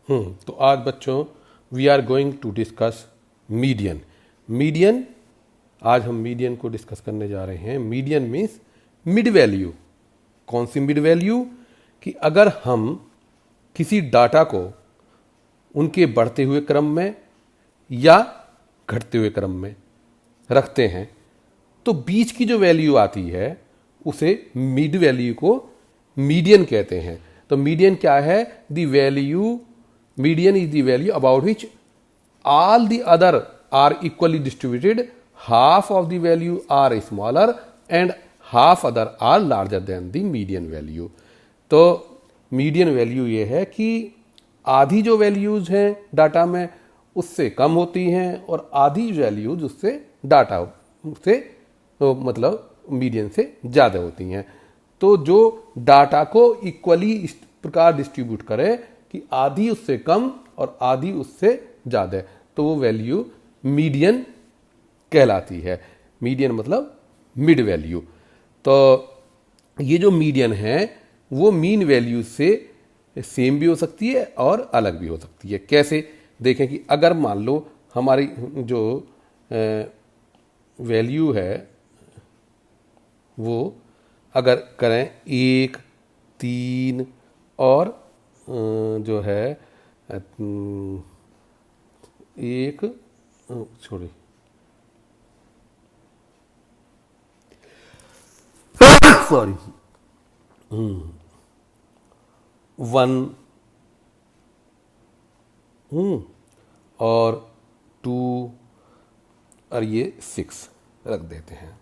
तो आज बच्चों we are going to discuss median. Median, आज हम मीडियन को डिस्कस करने जा रहे हैं। Median means mid value. कौन सी मिड वैल्यू? कि अगर हम किसी डाटा को उनके बढ़ते हुए क्रम में या घटते हुए क्रम में रखते हैं तो बीच की जो वैल्यू आती है उसे मिड वैल्यू को मीडियन कहते हैं। तो मीडियन क्या है? The value, median is the value about which all the other are equally distributed, half of the value are smaller and half other are larger than the median value। तो median value ये है कि आधी जो values हैं data में उससे कम होती हैं और आधी वैल्यूज उससे डाटा से तो मतलब मीडियन से ज़्यादा होती हैं। तो जो डाटा को इक्वली इस प्रकार डिस्ट्रीब्यूट करे कि आधी उससे कम और आधी उससे ज़्यादा, तो वो वैल्यू मीडियन कहलाती है। मीडियन मतलब मिड वैल्यू। तो ये जो मीडियन है वो मीन वैल्यू से सेम भी हो सकती है और अलग भी हो सकती है। कैसे? देखें कि अगर मान लो हमारी जो वैल्यू है वो अगर करें 1, 3 और जो है एक सॉरी सॉरी 1 और 2 और ये 6 रख देते हैं।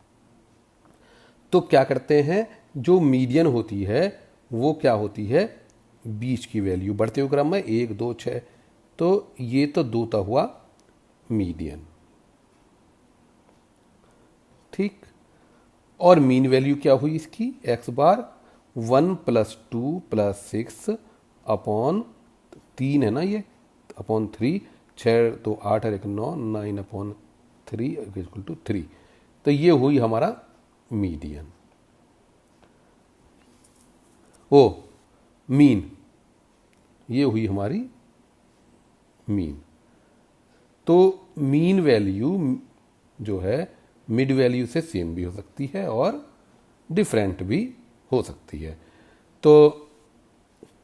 तो क्या करते हैं, जो मीडियन होती है वो क्या होती है? बीच की वैल्यू बढ़ते हुए क्रम में 1, 2, 6। तो ये तो 2 का हुआ मीडियन, ठीक। और मीन वैल्यू क्या हुई इसकी? x बार 1 + 2 + 6 अपॉन 3 है ना, ये अपॉन 3, 6 2 8 और 1 9, 9 अपॉन 3 इक्वल टू 3। तो ये हुई हमारा मीडियन। ओ मीन, ये हुई हमारी मीन। तो मीन वैल्यू जो है मिड वैल्यू से सेम भी हो सकती है और डिफरेंट भी हो सकती है। तो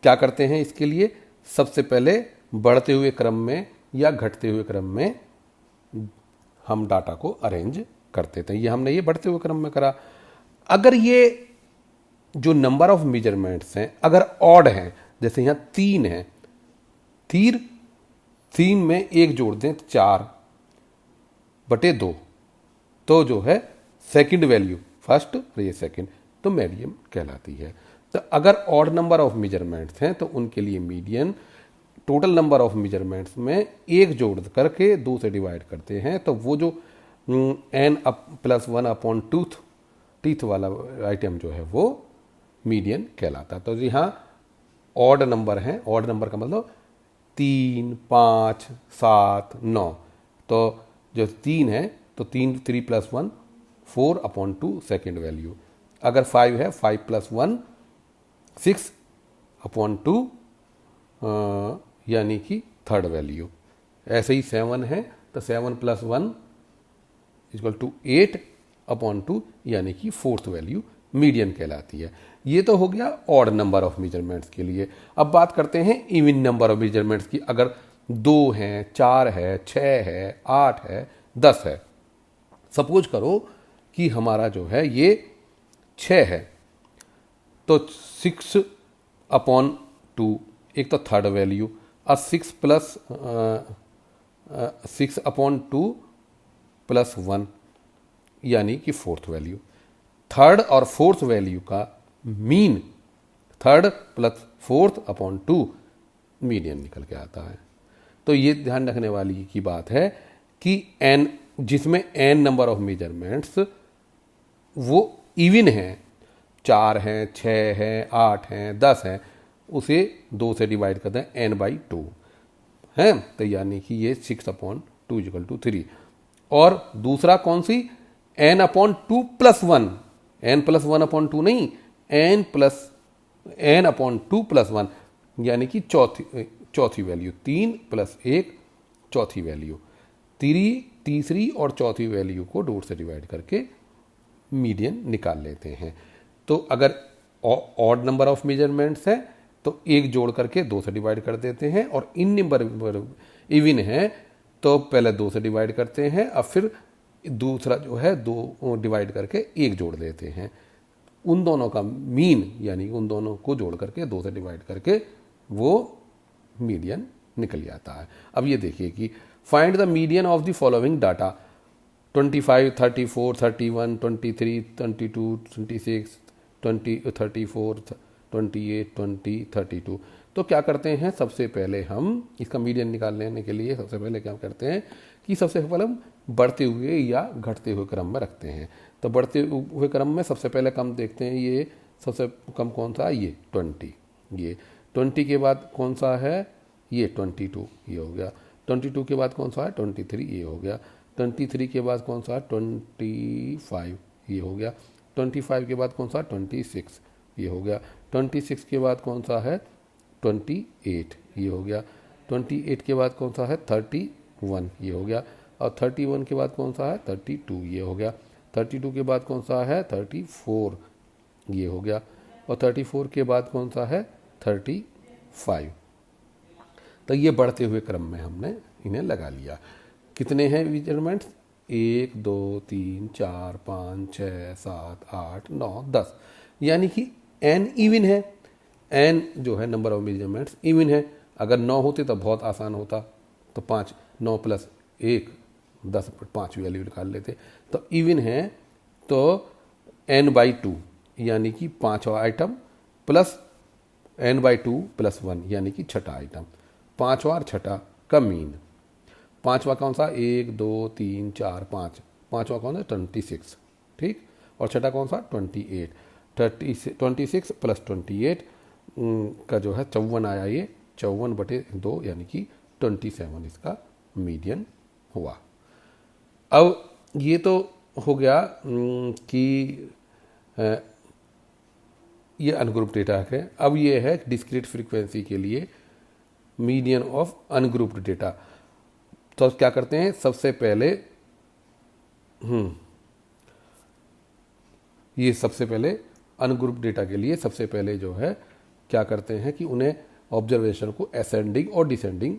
क्या करते हैं इसके लिए? सबसे पहले बढ़ते हुए क्रम में या घटते हुए क्रम में हम डाटा को अरेंज करते थे। ये हमने ये बढ़ते हुए क्रम में करा। अगर ये जो नंबर ऑफ मेजरमेंट्स हैं अगर ऑड हैं, जैसे यहाँ 3 है, 3 में 1 जोड़ दें 4/2, तो जो है सेकंड वैल्यू फर्स्ट और ये सेकंड, तो मीडियन कहलाती है। तो अगर ऑड नंबर ऑफ मेजरमेंट्स हैं तो उनके लिए median, total number of measurements में 1 जोड़ करके 2 से डिवाइड करते हैं तो वो जो n+1/2 टीथ वाला आइटम जो है वो मीडियन कहलाता है। तो जी हाँ, ऑड नंबर हैं, ऑड नंबर का मतलब 3, 5, 7, 9। तो जो 3 है तो 3 + 1 4/2 सेकेंड वैल्यू। अगर 5 है 5 + 1 6/2 यानी कि थर्ड वैल्यू। ऐसे ही 7 है तो 7 + 1 = 8/2 यानी कि फोर्थ वैल्यू मीडियन कहलाती है। ये तो हो गया ऑड नंबर ऑफ मेजरमेंट्स के लिए। अब बात करते हैं इवन नंबर ऑफ मेजरमेंट्स की। अगर 2 हैं, 4 है, 6 है, 8 है, 10 है। सपोज करो कि हमारा जो है ये 6 है तो 6/2 एक तो थर्ड वैल्यू और 6 + 6/2 + 1 यानी कि फोर्थ वैल्यू। थर्ड और फोर्थ वैल्यू का मीन थर्ड + 4/2 मीडियन निकल के आता है। तो ये ध्यान रखने वाली की बात है कि n, जिसमें n नंबर ऑफ मेजरमेंट्स वो इवन हैं, 4 हैं, 6 हैं, 8 हैं, 10 हैं, उसे 2 से डिवाइड करते हैं n/2 है। तो यानी कि ये 6/2 = 3। और दूसरा कौन सी? n/2 + 1, n + 1/2 नहीं, n/2 + 1 यानी कि चौथी वैल्यू, 3 + 1 चौथी वैल्यू, तीसरी और चौथी वैल्यू को 2 से डिवाइड करके मीडियन निकाल लेते हैं। तो अगर ऑड नंबर ऑफ मेजरमेंट्स है तो एक जोड़ करके 2 से डिवाइड कर देते हैं, और इन नंबर इवन है तो पहले 2 से डिवाइड करते हैं, अब फिर दूसरा जो है 2 डिवाइड करके एक जोड़ देते हैं। उन दोनों का मीन यानी उन दोनों को जोड़ करके 2 से डिवाइड करके वो मीडियन निकल जाता है। अब ये देखिए कि find the median of the following data 25, 34, 31, 23, 22, 26, 20, 34, 28, 20, 32। तो क्या करते हैं, सबसे पहले हम इसका मीडियन निकाल लेने के लिए सबसे पहले क्या करते हैं कि सबसे पहले हम बढ़ते हुए या घटते हुए क्रम में रखते हैं। तो बढ़ते हुए क्रम में सबसे पहले कम देखते हैं, ये सबसे कम कौन सा है, ये 20। ये 20 के बाद कौन सा है, ये 22, ये हो गया। 22 के बाद कौन सा है, 23, ये हो गया। 23 के बाद कौन सा है, 25, ये हो गया। 25 के बाद कौन सा, 26, ये हो गया। 26 के बाद कौन सा है, 28, ये हो गया। 28 के बाद कौन सा है, 31, ये हो गया। और 31 के बाद कौन सा है, 32, ये हो गया। 32 के बाद कौन सा है, 34, ये हो गया। और 34 के बाद कौन सा है, 35। तो ये बढ़ते हुए क्रम में हमने इन्हें लगा लिया। कितने हैं मेजरमेंट्स, 1, 2, 3, 4, 5, 6, 7, 8, 9, 10, यानी कि n इवन है। n जो है नंबर ऑफ मेजरमेंट्स इवन है। अगर 9 होते तो बहुत आसान होता, तो 5, 9 + 1 10, 5 वैल्यू निकाल लेते। तो इवन है तो n/2 यानी कि 5वां आइटम प्लस n/2 + 1 यानी कि छठा आइटम, 5वां और छठा का मीन। 5वां कौन सा, 1, 2, 3, 4, 5, 5वां कौन सा, 26, ठीक। और छठा कौन सा, 28। 26 + 28 का जो है 54 आया, ये 54/2 यानी कि 27 इसका मीडियन हुआ। अब ये तो हो गया कि ये अनग्रुप डेटा है। अब ये है डिस्क्रीट फ्रीक्वेंसी के लिए मीडियन ऑफ अनग्रुप्ड डेटा। तो क्या करते हैं, सबसे पहले ये सबसे पहले अनग्रुप डेटा के लिए सबसे पहले जो है क्या करते हैं कि उन्हें ऑब्जर्वेशन को असेंडिंग और डिसेंडिंग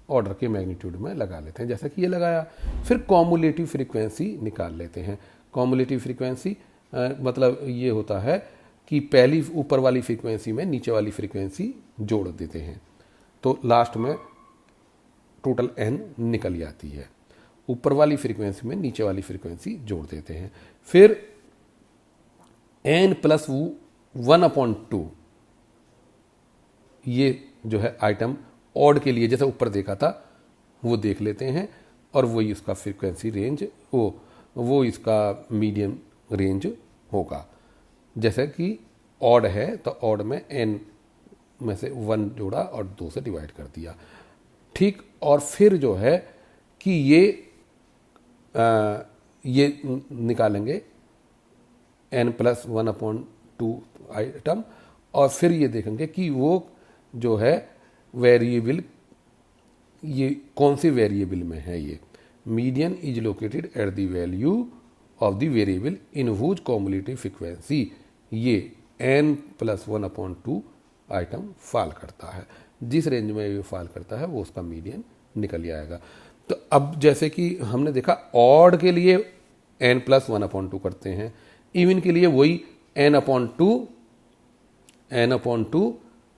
ऑर्डर के मैग्नीट्यूड में लगा लेते हैं, जैसा कि ये लगाया। फिर कॉमुलेटिव फ्रीक्वेंसी निकाल लेते हैं। कॉमुलेटिव फ्रीक्वेंसी मतलब ये होता है कि पहली ऊपर वाली फ्रीक्वेंसी में नीचे वाली फ्रीक्वेंसी जोड़ देते हैं, तो लास्ट में टोटल n निकल जाती है। ऊपर वाली फ्रीक्वेंसी में नीचे वाली फ्रीक्वेंसी जोड़ देते हैं। फिर n + 1/2 ये जो है आइटम ऑड के लिए जैसे ऊपर देखा था वो देख लेते हैं, और वही उसका फ्रीक्वेंसी रेंज वो इसका मीडियन रेंज होगा। जैसे कि ऑड है तो ऑड में n में से 1 जोड़ा और 2 से डिवाइड कर दिया, ठीक। और फिर जो है कि ये निकालेंगे n + 1/2 आइटम, और फिर ये देखेंगे कि वो जो है वेरिएबल ये कौन सी वेरिएबल में है। ये median is located at the value of the variable in whose cumulative frequency ये n + 1/2 आइटम फॉल करता है। जिस रेंज में ये फॉल करता है वो उसका मीडियन निकल जाएगा। तो अब जैसे कि हमने देखा ऑड के लिए n + 1/2 करते हैं, इवन के लिए वही n/2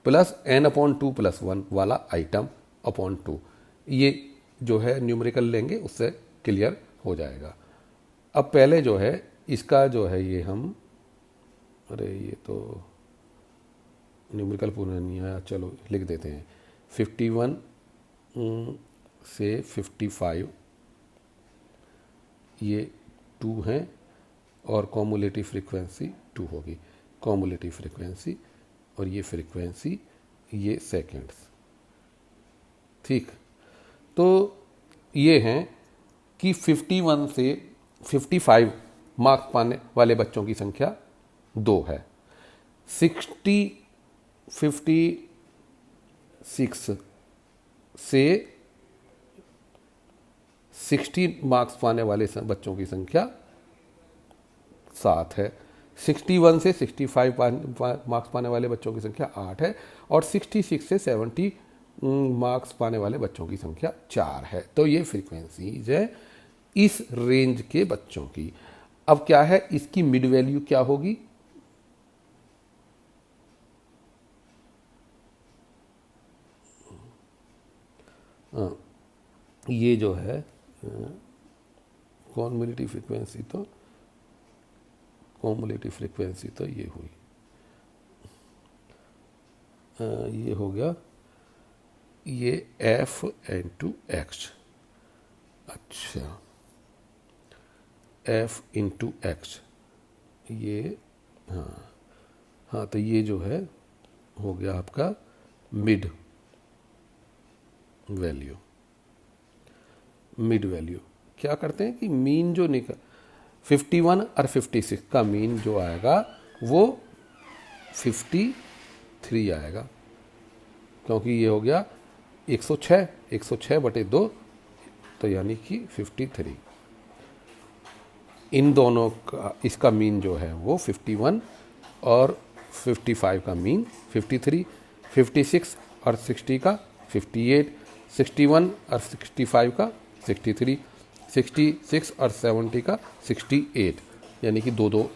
प्लस n/2 + 1 वाला आइटम अपॉन 2, ये जो है न्यूमेरिकल लेंगे उससे क्लियर हो जाएगा। अब पहले जो है इसका जो है ये हम ये तो न्यूमेरिकल पूरा नहीं आया, चलो लिख देते हैं। 51 से 55 ये 2 हैं और कॉमुलेटिव फ्रीक्वेंसी 2 होगी। कॉमुलेटिव फ्रीक्वेंसी और ये फ्रीक्वेंसी ये सेकेंड्स, ठीक। तो ये हैं कि 51 से 55 मार्क्स पाने वाले बच्चों की संख्या 2 है। 56 से 60 मार्क्स पाने वाले बच्चों की संख्या 7 है। 61 से 65 मार्क्स पाने वाले बच्चों की संख्या 8 है और 66 से 70 मार्क्स पाने वाले बच्चों की संख्या 4 है। तो ये फ्रीक्वेंसीज है इस रेंज के बच्चों की। अब क्या है, इसकी मिड वैल्यू क्या होगी? ये जो है कॉम्युलेटिव फ्रीक्वेंसी तो ये हुई, ये हो गया ये f इंटू एक्स। अच्छा, f इंटू एक्स, ये हाँ तो ये जो है हो गया आपका मिड वैल्यू। क्या करते हैं कि मीन जो 51 और 56 का मीन जो आएगा वो 53 आएगा, क्योंकि ये हो गया 106 बटे 2, तो यानी कि 53। इन दोनों का इसका मीन जो है वो 51 और 55 का मीन 53, 56 और 60 का 58, 61 और 65 का 63, 66 और 70 का 68, यानी कि 2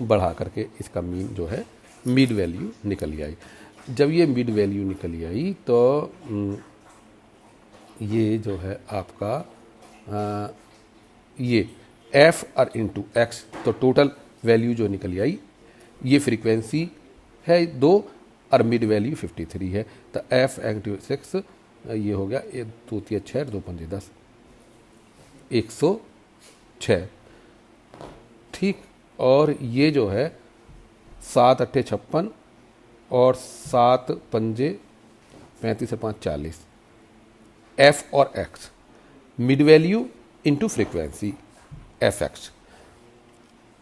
बढ़ा करके इसका मीन जो है मिड वैल्यू निकल आई। जब ये मिड वैल्यू निकल आई तो ये जो है आपका ये f और इंटू एक्स, तो टोटल वैल्यू जो निकल आई ये फ्रीक्वेंसी है 2 और मिड वैल्यू 53 है। तो f इंटू 6 ये हो गया 2 3 6 2 5 10, 106। ठीक, और ये जो है 7 8 56 और 7 5 35 और 5 40, f और x mid value into frequency F x.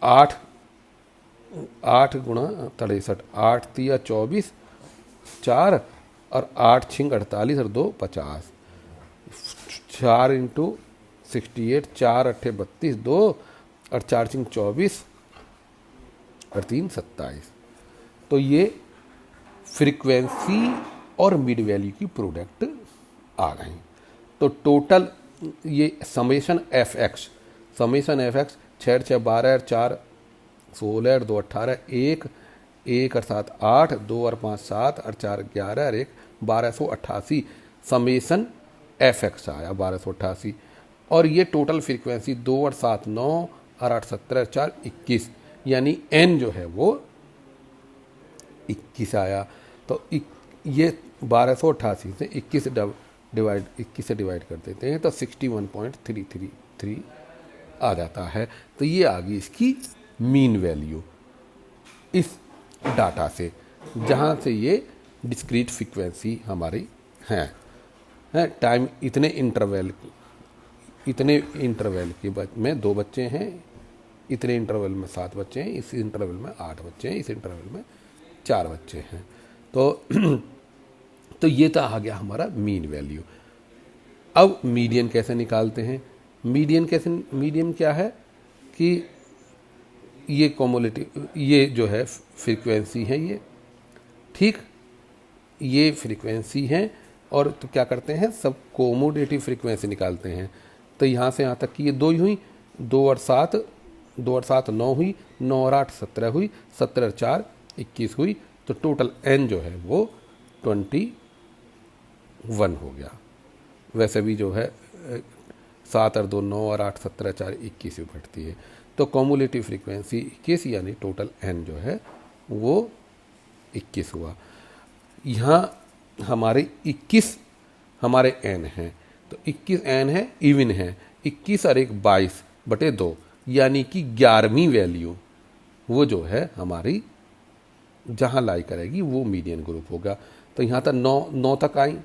8 गुणा 63, 8 3 24 4 और 8 6 48 और 2 50, 4 इंटू 68, 4 8 32 2 और 4 6 24 और 3 27। तो ये फ्रीक्वेंसी और मिड वैल्यू की प्रोडक्ट आ गई। तो टोटल ये समेशन एफ एक्स 6 6 12 और 4 16 और 2 18, 1 और 7 8, 2 और 5 7 और 4 11 और 1 1288 समेशन एफ एक्स आया 1288। और ये टोटल फ्रीक्वेंसी 2 और 7 9 और 8 17 और 4 21, यानी एन जो है वो 21 आया। तो ये 1288 से 21 से डिवाइड कर देते हैं तो 61.333 आ जाता है। तो ये आ गई इसकी मीन वैल्यू इस डाटा से, जहाँ से ये डिस्क्रीट फ्रीक्वेंसी हमारी है। टाइम इतने इंटरवल के में 2 बच्चे हैं, इतने इंटरवल में 7 बच्चे हैं, इस इंटरवल में 8 बच्चे हैं, इस इंटरवल में 4 बच्चे हैं। तो ये तो आ गया हमारा मीन वैल्यू। अब मीडियन कैसे निकालते हैं? मीडियन क्या है कि ये कॉम्युलेटिव, ये जो है फ्रीक्वेंसी है ये, ठीक, ये फ्रीक्वेंसी है। और तो क्या करते हैं, सब कोमोडेटिव फ्रीक्वेंसी निकालते हैं। तो यहाँ से यहाँ तक कि ये 2 ही हुई, 2 और 7 9 हुई, 9 और 8 17 हुई, 17 और 4 21 हुई। तो टोटल n जो है वो 21 हो गया। वैसे भी जो है 7 और 2 9 और 8 17 4 21 बैठती है। तो कॉम्युलेटिव फ्रीक्वेंसी 21, यानी टोटल n जो है वो 21 हुआ। यहाँ हमारे 21 हमारे n हैं, तो 21 n है, इवन है। 21 और 1 22 बटे 2, यानी कि 11वीं वैल्यू वो जो है हमारी जहाँ लाई करेगी वो मीडियन ग्रुप होगा। तो यहाँ तक 9 तक आई,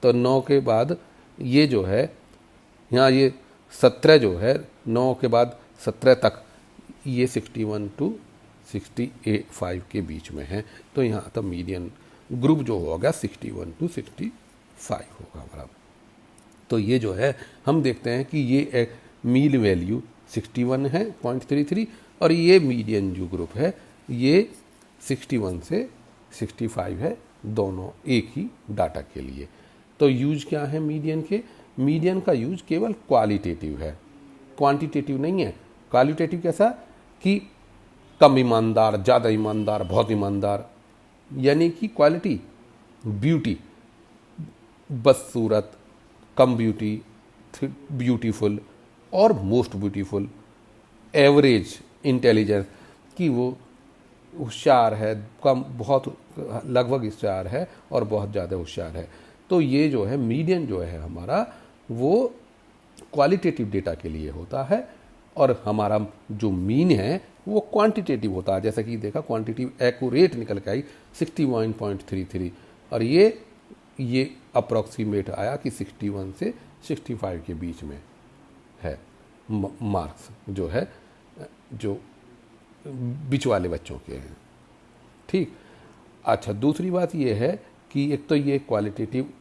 तो 9 के बाद ये जो है यहाँ ये 17 जो है 9 के बाद 17 तक ये 61 to 65 के बीच में है। तो यहाँ तक मीडियन ग्रुप जो होगा 61 to 65 5 होगा हमारा। तो ये जो है हम देखते हैं कि ये एक मीन वैल्यू 61 है 0.33 और ये मीडियन जो ग्रुप है ये 61 से 65 है, दोनों एक ही डाटा के लिए। तो यूज क्या है मीडियन के? मीडियन का यूज केवल क्वालिटेटिव है, क्वांटिटेटिव नहीं है। क्वालिटेटिव कैसा कि कम ईमानदार, ज़्यादा ईमानदार, बहुत ईमानदार, यानी कि क्वालिटी, ब्यूटी, बदसूरत, कम ब्यूटी, ब्यूटीफुल और मोस्ट ब्यूटीफुल, एवरेज इंटेलिजेंस कि वो होशियार है, कम, बहुत लगभग होशियार है और बहुत ज़्यादा होशियार है। तो ये जो है मीडियन जो है हमारा वो क्वालिटेटिव डेटा के लिए होता है और हमारा जो मीन है वो क्वांटिटेटिव होता है। जैसा कि देखा क्वांटिटेटिव एक्यूरेट निकल के आई 61.33 और ये अप्रॉक्सीमेट आया कि 61 से 65 के बीच में है मार्क्स जो है, जो बीच वाले बच्चों के हैं। ठीक। अच्छा, दूसरी बात ये है कि एक तो ये क्वालिटेटिव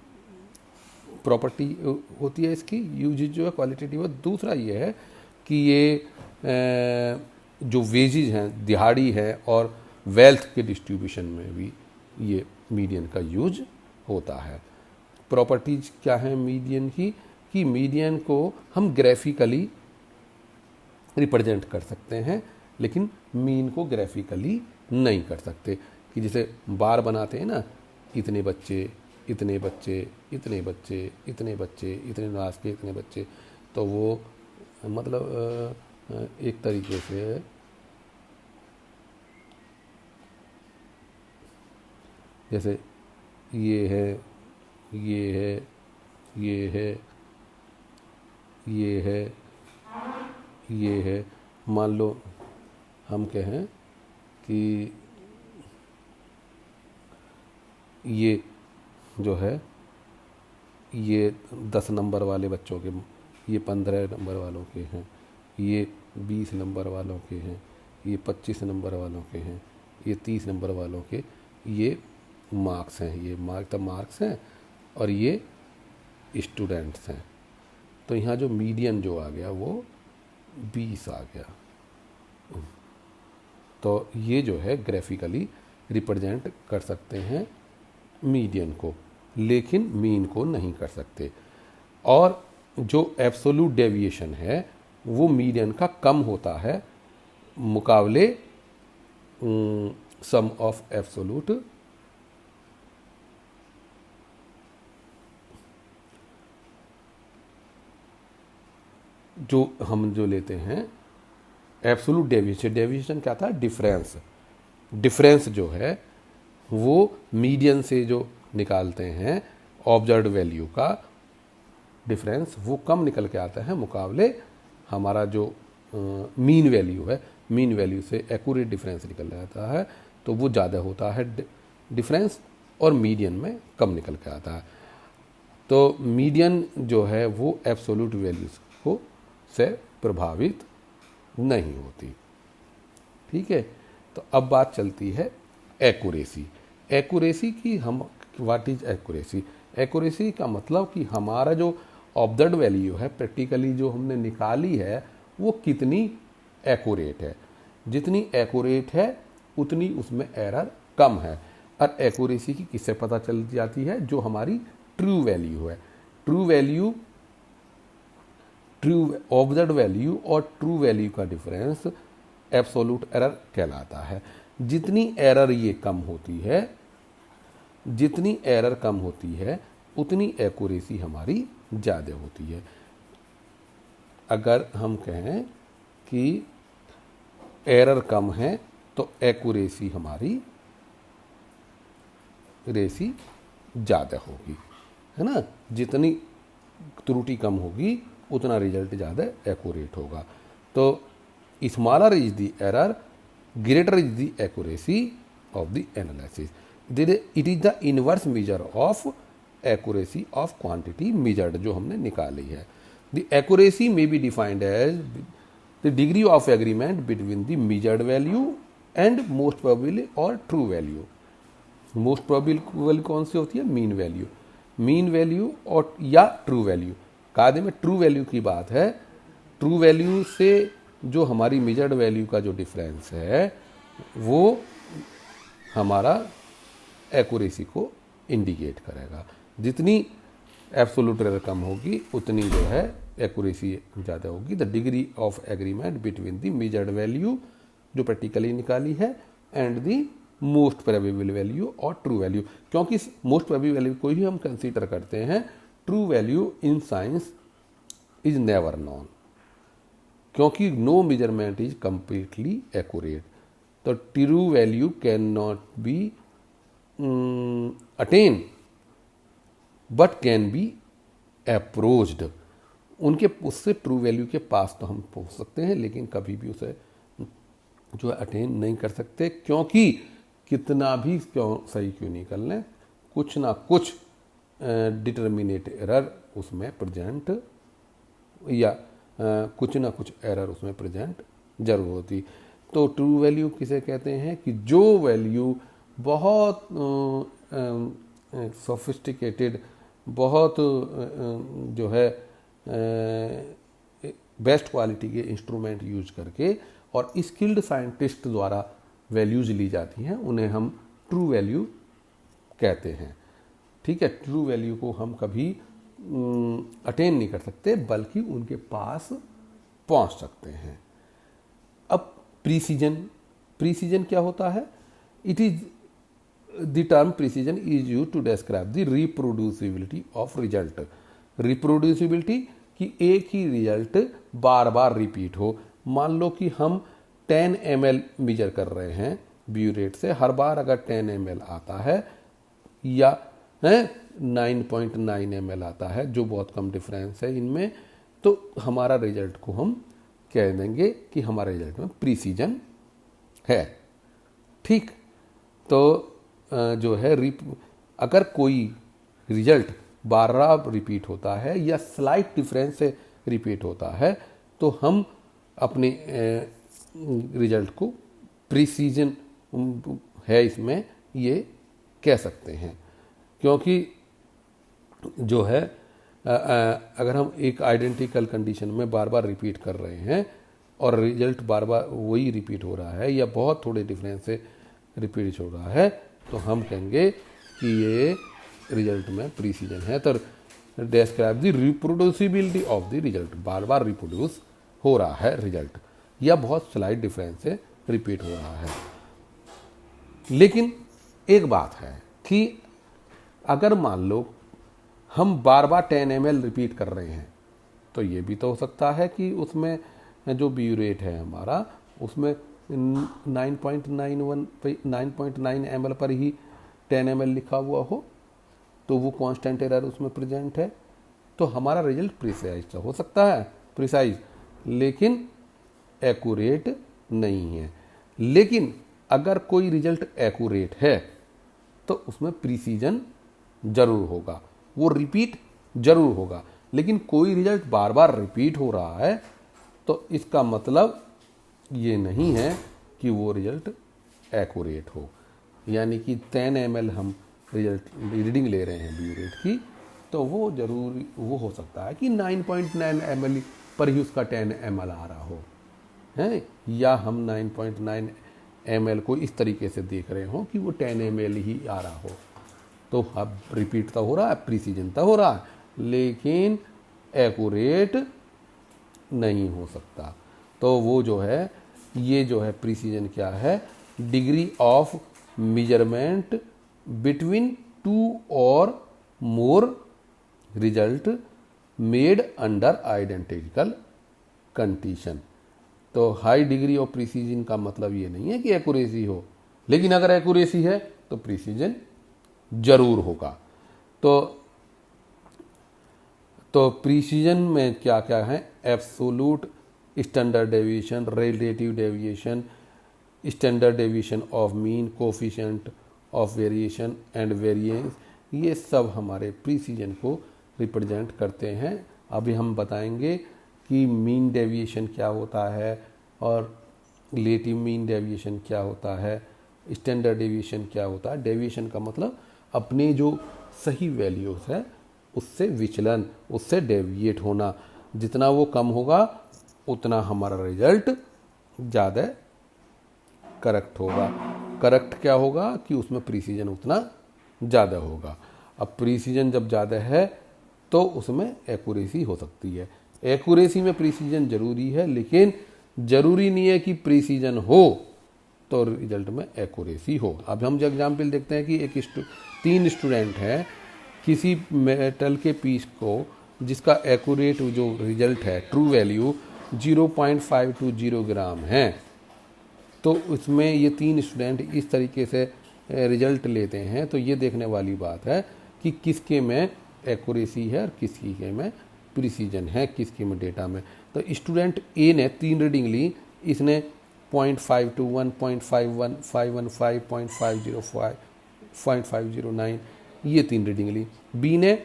प्रॉपर्टी होती है इसकी, यूजेज जो है क्वालिटेटिव। दूसरा ये है कि ये जो वेजेज हैं, दिहाड़ी है और वेल्थ के डिस्ट्रीब्यूशन में भी ये मीडियन का यूज होता है। प्रॉपर्टीज क्या है मीडियन की? कि मीडियन को हम ग्राफिकली रिप्रेजेंट कर सकते हैं लेकिन मीन को ग्राफिकली नहीं कर सकते। कि जैसे बार बनाते हैं ना, इतने बच्चे, इतने बच्चे, इतने बच्चे, इतने बच्चे, इतने नास के इतने बच्चे, तो वो मतलब एक तरीके से जैसे ये है, ये है, ये है, ये है, ये है। मान लो हम कहें कि ये जो है ये 10 नंबर वाले बच्चों के, ये 15 नंबर वालों के हैं, ये 20 नंबर वालों के हैं, ये 25 नंबर वालों के हैं, ये 30 नंबर वालों के ये मार्क्स हैं। ये मार्क्स हैं और ये स्टूडेंट्स हैं। तो यहाँ जो मीडियन जो आ गया वो 20 आ गया। तो ये जो है ग्राफिकली रिप्रेजेंट कर सकते हैं मीडियन को, लेकिन मीन को नहीं कर सकते। और जो एब्सोल्यूट डेविएशन है वो मीडियन का कम होता है मुकाबले सम ऑफ एब्सोल्यूट जो हम जो लेते हैं एब्सोल्यूट डेविएशन। डेविएशन क्या था? डिफरेंस। डिफरेंस जो है वो मीडियन से जो निकालते हैं ऑब्जर्व्ड वैल्यू का डिफरेंस, वो कम निकल के आता है मुकाबले हमारा जो मीन वैल्यू है। मीन वैल्यू से एक्यूरेट डिफरेंस निकल जाता है, तो वो ज़्यादा होता है डिफरेंस और मीडियन में कम निकल के आता है। तो मीडियन जो है वो एब्सोल्यूट वैल्यूज को से प्रभावित नहीं होती। ठीक है। तो अब बात चलती है एक्यूरेसी। एक्यूरेसी की हम व्हाट इज एक्यूरेसी? एक्यूरेसी का मतलब कि हमारा जो ऑब्जर्व्ड वैल्यू है प्रैक्टिकली जो हमने निकाली है वो कितनी एक्यूरेट है। जितनी एक्यूरेट है उतनी उसमें एरर कम है। और एक्यूरेसी की किससे पता चल जाती है? जो हमारी ट्रू वैल्यू है। True value, true observed value और ट्रू वैल्यू का डिफरेंस एब्सोल्यूट एरर कहलाता है। जितनी एरर ये कम होती है, जितनी एरर कम होती है उतनी एक्यूरेसी हमारी ज़्यादा होती है। अगर हम कहें कि एरर कम है तो एक्यूरेसी हमारी रेसी ज़्यादा होगी, है ना। जितनी त्रुटि कम होगी उतना रिजल्ट ज़्यादा एक्यूरेट होगा। तो smaller is the error, greater is the accuracy of the analysis. It is the inverse measure of accuracy of quantity measured जो हमने निकाली है। The accuracy may be defined as the degree of agreement between the measured value and most probable और true value. Most probable कौन सी होती है? Mean value. Mean value और या ट्रू वैल्यू। कायदे में ट्रू वैल्यू की बात है। ट्रू वैल्यू से जो हमारी मेजर्ड वैल्यू का जो डिफरेंस है वो हमारा एक्यूरेसी को इंडिकेट करेगा। जितनी एब्सोल्यूट एरर कम होगी उतनी जो है एक्यूरेसी ज़्यादा होगी। The degree of agreement between the measured value जो प्रैक्टिकली निकाली है and the most probable value और ट्रू वैल्यू, क्योंकि मोस्ट प्रोबेबल वैल्यू को ही हम कंसीडर करते हैं। True value in science is never known, क्योंकि no measurement is completely accurate. तो true value can not be attain but can be approached. उनके उससे ट्रू वैल्यू के पास तो हम पहुंच सकते हैं, लेकिन कभी भी उसे जो है अटेन नहीं कर सकते, क्योंकि कितना भी सही क्यों नहीं कर लें, कुछ ना कुछ डिटर्मिनेट एरर उसमें प्रेजेंट या कुछ ना कुछ एरर उसमें प्रेजेंट जरूर होती। तो ट्रू वैल्यू किसे कहते हैं कि जो वैल्यू बहुत सोफिस्टिकेटेड, बहुत जो है बेस्ट क्वालिटी के इंस्ट्रूमेंट यूज करके और स्किल्ड साइंटिस्ट द्वारा वैल्यूज ली जाती हैं, उन्हें हम ट्रू वैल्यू कहते हैं। ठीक है, ट्रू वैल्यू को हम कभी अटेन नहीं कर सकते, बल्कि उनके पास पहुंच सकते हैं। अब प्रीसीजन क्या होता है? It is the term precision is used to describe the reproducibility of result. Reproducibility कि एक ही रिजल्ट बार बार रिपीट हो। मान लो कि हम 10 ml मेजर कर रहे हैं ब्यूरेट से, हर बार अगर 10 ml आता है या 9.9 ml आता है, जो बहुत कम डिफरेंस है इनमें, तो हमारा रिजल्ट को हम कह देंगे कि हमारे रिजल्ट में प्रीसीजन है। ठीक, तो जो है अगर कोई रिजल्ट बार बार रिपीट होता है या स्लाइट डिफरेंस से रिपीट होता है, तो हम अपने रिजल्ट को प्रीसीजन है इसमें ये कह सकते हैं। क्योंकि जो है अगर हम एक आइडेंटिकल कंडीशन में बार बार रिपीट कर रहे हैं और रिजल्ट बार बार वही रिपीट हो रहा है या बहुत थोड़े डिफरेंस से रिपीट हो रहा है, तो हम कहेंगे कि ये रिजल्ट में प्रीसीजन है। तो describe the reproducibility of the result, bar bar reproduce हो रहा है रिजल्ट या बहुत स्लाइट डिफरेंस से रिपीट हो रहा है। लेकिन एक बात है कि अगर मान लो हम बार बार 10 ml रिपीट कर रहे हैं, तो ये भी तो हो सकता है कि उसमें जो ब्यूरेट है हमारा, उसमें 9.9 ml पर ही 10 ml लिखा हुआ हो, तो वो कांस्टेंट एरर उसमें प्रेजेंट है, तो हमारा रिजल्ट प्रिसाइज तो हो सकता है, प्रिसाइज, लेकिन एक्यूरेट नहीं है। लेकिन अगर कोई रिजल्ट एक्यूरेट है तो उसमें प्रीसीजन जरूर होगा, वो रिपीट जरूर होगा। लेकिन कोई रिजल्ट बार बार रिपीट हो रहा है तो इसका मतलब ये नहीं है कि वो रिजल्ट एक्यूरेट हो। यानी कि 10 ml हम रिजल्ट रीडिंग ले रहे हैं ब्यूरेट की, तो वो जरूर वो हो सकता है कि 9.9 ml पर ही उसका 10 ml आ रहा हो, है, या हम 9.9 ml को इस तरीके से देख रहे हो कि वो 10 ml ही आ रहा हो। तो अब रिपीट तो हो रहा है, प्रीसीजन तो हो रहा है, लेकिन एक्यूरेट नहीं हो सकता। तो वो जो है, ये जो है प्रीसीजन क्या है? डिग्री ऑफ मेजरमेंट बिटवीन 2 और मोर result made under identical condition. तो हाई डिग्री ऑफ प्रीसीजन का मतलब ये नहीं है कि एक्यूरेसी हो, लेकिन अगर एक्यूरेसी है तो प्रीसीजन जरूर होगा। तो प्रीसीजन में क्या क्या है? Absolute standard deviation, relative deviation, standard deviation of mean, coefficient of variation and variance, ये सब हमारे प्रीसीजन को रिप्रेजेंट करते हैं। अभी हम बताएंगे कि मीन डेविएशन क्या होता है और रिलेटिव मीन डेविएशन क्या होता है, स्टैंडर्ड डेविएशन क्या होता है। डेविएशन का मतलब अपने जो सही वैल्यूज है उससे विचलन, उससे डेविएट होना, जितना वो कम होगा उतना हमारा रिजल्ट ज़्यादा करेक्ट होगा। करेक्ट क्या होगा कि उसमें प्रिसीजन उतना ज़्यादा होगा। अब प्रिसीजन जब ज़्यादा है तो उसमें एक्यूरेसी हो सकती है। एक्यूरेसी में प्रिसीजन जरूरी है, लेकिन जरूरी नहीं है कि प्रिसीजन हो तो रिजल्ट में एक्यूरेसी हो। अब हम जो एग्जाम्पल देखते हैं कि तीन स्टूडेंट हैं, किसी मेटल के पीस को जिसका एक्यूरेट जो रिजल्ट है ट्रू वैल्यू 0.520 ग्राम है, तो उसमें ये तीन स्टूडेंट इस तरीके से रिजल्ट लेते हैं। तो ये देखने वाली बात है कि किसके में एक्यूरेसी है और किसकी के में प्रिसीजन है, किसके में डेटा में। तो स्टूडेंट ए ने 3 रीडिंग ली, इसने 0.521, 0.51, 515, 0.505, 0.509 ये 3 रीडिंग ली। बी ने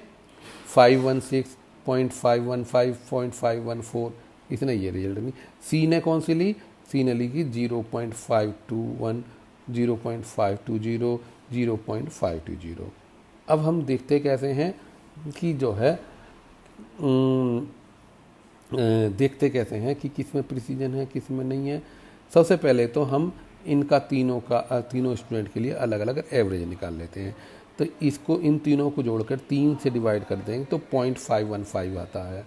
516, 0.515, 0.514 इसने ये रिजल्ट ली। सी ने कौन सी ली? सी ने ली कि 0.521, 0.520, 0.520। अब हम देखते कैसे हैं कि जो है देखते कैसे हैं कि किस में प्रिसीजन है किस में नहीं है। सबसे पहले तो हम इनका तीनों स्टूडेंट के लिए अलग अलग एवरेज निकाल लेते हैं। तो इसको इन तीनों को जोड़कर 3 से डिवाइड कर देंगे तो 0.515 आता है।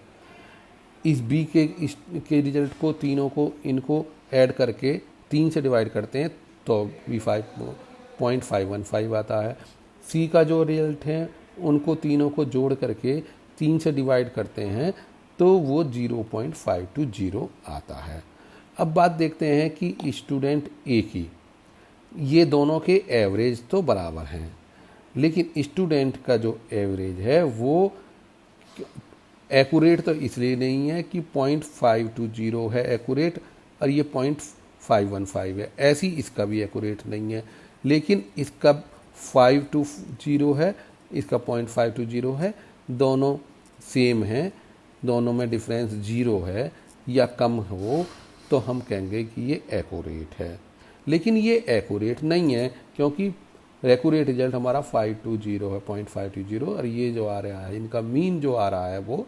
इस बी के रिजल्ट को तीनों को इनको ऐड करके 3 से डिवाइड करते हैं तो भी 0.515 आता है। सी का जो रिजल्ट है उनको तीनों को जोड़ करके 3 से डिवाइड करते हैं तो वो 0.520 आता है। अब बात देखते हैं कि स्टूडेंट ए की, ये दोनों के एवरेज तो बराबर हैं, लेकिन स्टूडेंट का जो एवरेज है वो एक्यूरेट तो इसलिए नहीं है कि 0.520 है एक्यूरेट और ये 0.515 है, ऐसी इसका भी एक्यूरेट नहीं है। लेकिन इसका 520 है, इसका 0.520 है, दोनों सेम हैं, दोनों में डिफरेंस 0 है या कम हो तो हम कहेंगे कि ये एक्यूरेट है। लेकिन ये एक्यूरेट नहीं है क्योंकि एक्यूरेट रिजल्ट हमारा 520 है, 0.520, और ये जो आ रहा है इनका मीन जो आ रहा है वो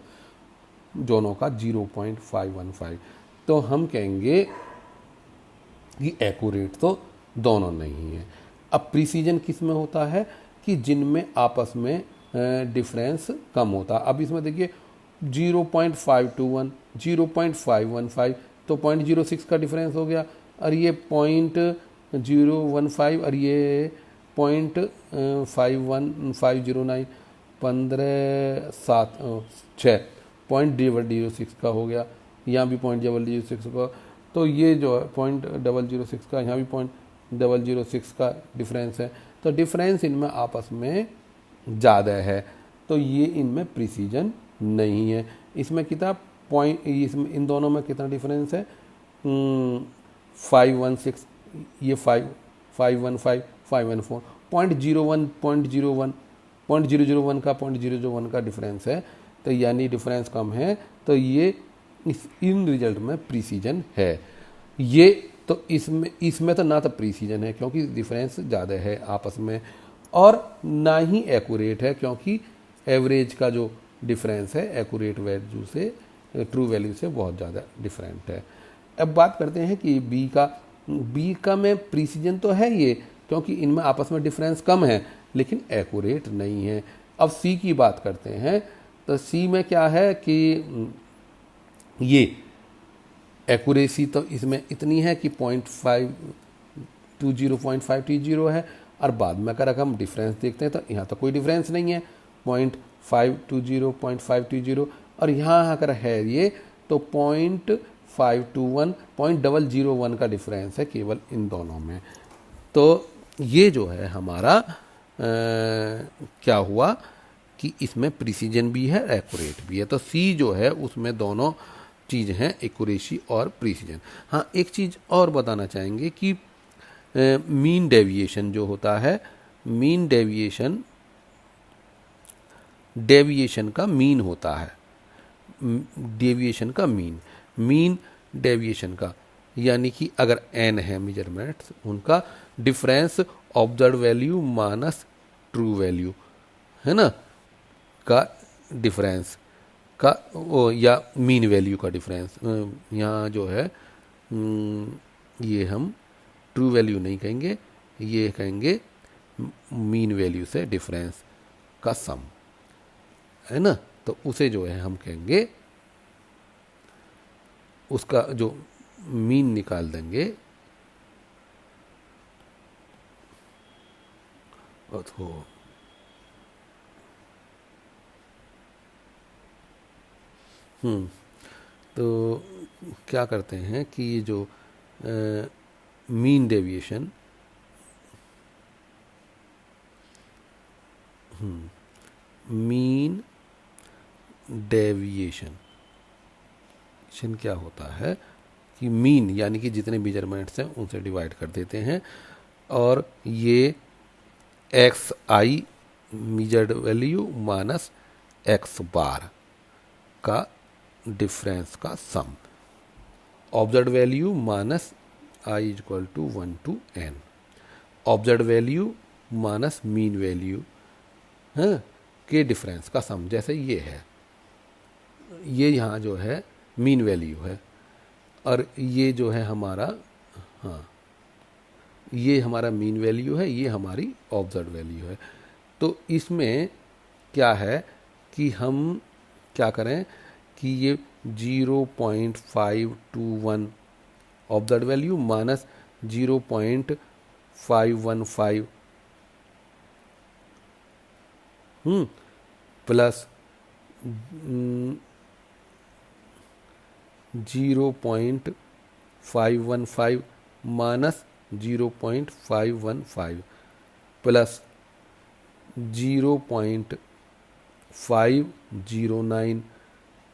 दोनों का 0.515। तो हम कहेंगे कि एक्यूरेट तो दोनों नहीं है। अब प्रिसीजन किस में होता है कि जिनमें आपस में डिफरेंस कम होता है। अब इसमें देखिए 0.521, 0.515 तो 0.06 का डिफरेंस हो गया, और ये 0.015 और ये 0.51509 15.6 0.006 का हो गया, यहाँ भी 0.006 का। तो ये जो है 0.006 का, यहाँ भी 0.006 का डिफरेंस है। तो डिफरेंस इनमें आपस में ज़्यादा है, तो ये इनमें प्रिसीजन नहीं है। इसमें कितना इसमें इन दोनों में कितना डिफरेंस है? 516, ये 515, 514, 0.01 0.001 का 0.001 का डिफरेंस है। तो यानी डिफरेंस कम है, तो ये इन रिजल्ट में प्रिसीजन है। ये तो इसमें तो ना तो प्रिसीजन है क्योंकि डिफरेंस ज़्यादा है आपस में, और ना ही एक्यूरेट है क्योंकि एवरेज का जो डिफरेंस है एक्यूरेट वैल्यू से ट्रू वैल्यू से बहुत ज़्यादा डिफरेंट है। अब बात करते हैं कि बी का में प्रिसीजन तो है ये क्योंकि इनमें आपस में डिफरेंस कम है, लेकिन एक्यूरेट नहीं है। अब सी की बात करते हैं, तो सी में क्या है कि ये एक्यूरेसी तो इसमें इतनी है कि 0.520 है, और बाद में अगर हम डिफरेंस देखते हैं तो यहाँ तो कोई डिफरेंस नहीं है, 0.520, 0.520, और यहाँ अगर है ये तो 0.521, 0.001 का डिफरेंस है केवल इन दोनों में। तो ये जो है हमारा क्या हुआ कि इसमें प्रिसीजन भी है एक्यूरेट भी है। तो सी जो है उसमें दोनों चीज़ हैं, एक्यूरेसी और प्रिसीजन। हाँ, एक चीज़ और बताना चाहेंगे कि मीन डेविएशन जो होता है, मीन डेविएशन का मीन होता है, डेविएशन का मीन डेविएशन का, यानी कि अगर n है मेजरमेंट्स, उनका difference observe value minus true value है ना, का डिफरेंस का या मीन वैल्यू का डिफरेंस। यहाँ जो है ये हम ट्रू वैल्यू नहीं कहेंगे, ये कहेंगे मीन वैल्यू से डिफरेंस का सम, है ना। तो उसे जो है हम कहेंगे, उसका जो मीन निकाल देंगे तो तो क्या करते हैं कि ये जो मीन डेविएशन मीन डेविएशन क्या होता है कि मीन यानी कि जितने मेजरमेंट्स हैं उनसे डिवाइड कर देते हैं, और ये X I measured value minus X bar का डिफरेंस का sum, observe value minus I is equal to 1 to n, observe value minus mean value के डिफरेंस का सम। जैसे ये है, ये यहाँ जो है मीन वैल्यू है, और ये जो है हमारा, हाँ ये हमारा मीन वैल्यू है, ये हमारी ऑब्जर्व वैल्यू है। तो इसमें क्या है कि हम क्या करें कि ये 0.521 observe value minus 0.515 plus 0.515 minus 0.515 plus 0.509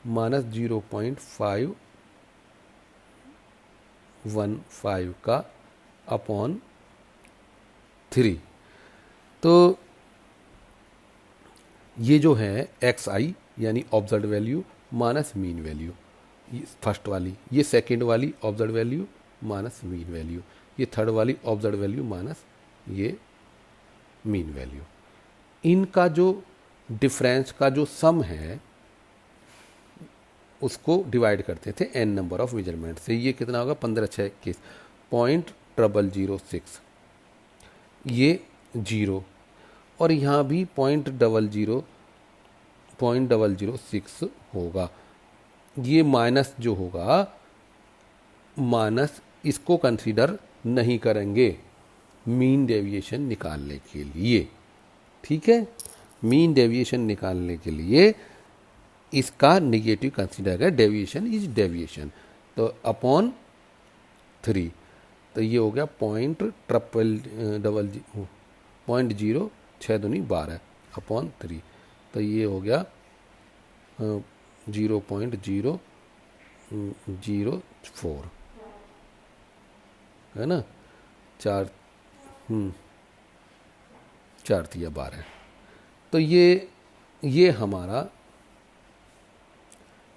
minus 0.515 का अपॉन 3। तो ये जो है एक्स आई यानी observe value minus mean value, ये फर्स्ट वाली, ये सेकेंड वाली observe value minus mean value, ये थर्ड वाली ऑब्जर्व वैल्यू माइनस ये मीन वैल्यू। इनका जो डिफरेंस का जो सम है उसको डिवाइड करते थे n नंबर ऑफ मेजरमेंट से। ये कितना होगा 15×6 .006, ये 0, और यहाँ भी 0.006 होगा। ये माइनस जो होगा, माइनस इसको कंसीडर नहीं करेंगे मीन डेविएशन निकालने के लिए, ठीक है। मीन डेविएशन निकालने के लिए इसका नेगेटिव कंसीडर है, डेविएशन इज डेविएशन, तो अपॉन 3, तो ये हो गया 0.006 अपॉन 3, तो ये हो गया 0.004, है ना। 4 3 12, तो ये हमारा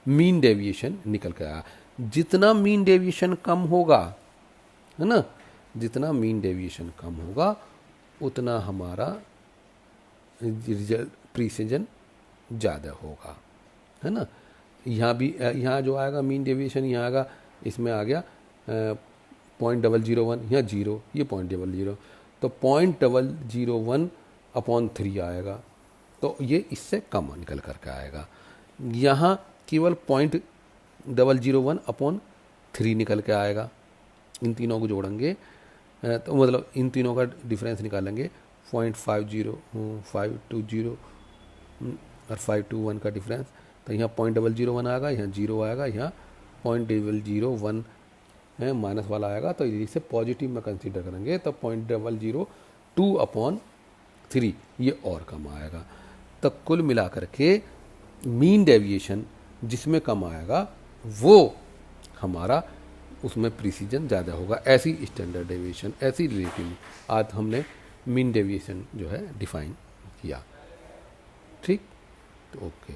मीन डेविएशन निकल कर आया। जितना मीन डेविएशन कम होगा, है ना, जितना मीन डेविएशन कम होगा उतना हमारा रिजल्ट प्रिसिजन ज़्यादा होगा, है ना। यहाँ भी, यहाँ जो आएगा मीन डेविएशन, यहाँ आएगा, इसमें आ गया 0.001, यहाँ 0, ये 0.00, तो 0.001 अपॉन 3 आएगा, तो ये इससे कम निकल करके आएगा। यहाँ केवल 0.001 अपॉन 3 निकल के आएगा। इन तीनों को जोड़ेंगे तो मतलब इन तीनों का डिफरेंस निकालेंगे, 0.50 520 और 521 का डिफरेंस, तो यहाँ 0.001 आएगा, यहाँ 0 आएगा, यहाँ 0.001 है माइनस वाला आएगा, तो इसे पॉजिटिव में कंसीडर करेंगे तो 0.002 अपॉन 3 ये और कम आएगा। तो कुल मिलाकर के मीन डेविएशन जिसमें कम आएगा वो हमारा उसमें प्रिसीजन ज़्यादा होगा। ऐसी स्टैंडर्ड डेविएशन, ऐसी रिलेटिव आज हमने मीन डेविएशन जो है डिफाइन किया, ठीक। तो ओके।